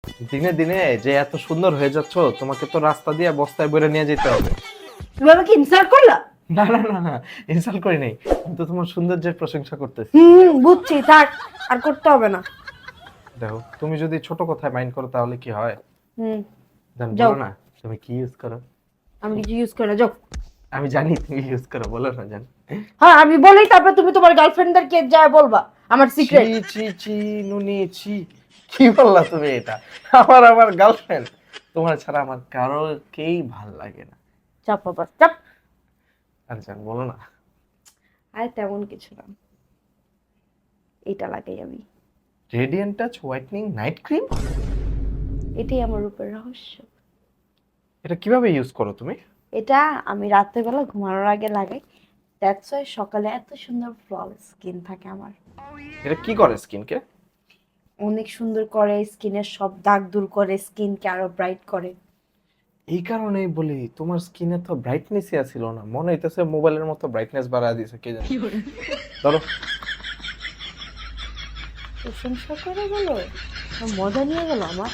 দিনে দিনে যে এত সুন্দর হয়ে যাচ্ছ, তোমাকে তো রাস্তা দিয়ে বস্তায় বইরে নিয়ে যেতে হবে। তুমি আমাকে ইনসাল্ট করলা? না না না না, ইনসাল্ট করি নাই, আমি তো তোমার সৌন্দর্যের প্রশংসা করতেছি। বুঝছি, থাক, আর করতে হবে না। দেখো, তুমি যদি ছোট কথায় মাইন্ড করো তাহলে কি হয়? হুম জান, যাও। বলো না তুমি কি ইউজ করো। আমি কিছু ইউজ করি না, যাও। আমি জানি তুমি ইউজ করো, বলো না জান। হ্যাঁ, আমি বলি, তারপর তুমি তোমার গার্লফ্রেন্ডদেরকে যা বলবা আমার ছি সিক্রেট। ছি ছি, নুনি ছি, কি বললা তুমি এটা? আমার গার্লফ্রেন্ড, তোমার ছাড়া আমার কারোকেই ভাল লাগে না। চাপ বাবা, চাপ। আর জান, বলো না। আরে তেমন কিছু না, এটা লাগাই আমি। Radiant touch whitening night cream, এটাই আমার রূপের রহস্য। এটা কিভাবে ইউজ করো তুমি? এটা আমি রাতের বেলা ঘুমানোর আগে লাগাই। দ্যাটস ওয়াই সকালে এত সুন্দর ফ্ললেস স্কিন থাকে আমার। এটা কি করে স্কিনকে? অনেক সুন্দর করে, স্কিনের সব দাগ দূর করে, স্কিনকে আরো ব্রাইট করে। এই কারণেই বলি তোমার স্কিনে তো ব্রাইটনেসই ছিল না, মনে হইতেছে মোবাইলের মতো ব্রাইটনেস বাড়ায় দিছে, কে জানে। ধরো। প্রশংসা করে গেল, মজা নিয়ে গেল আমার।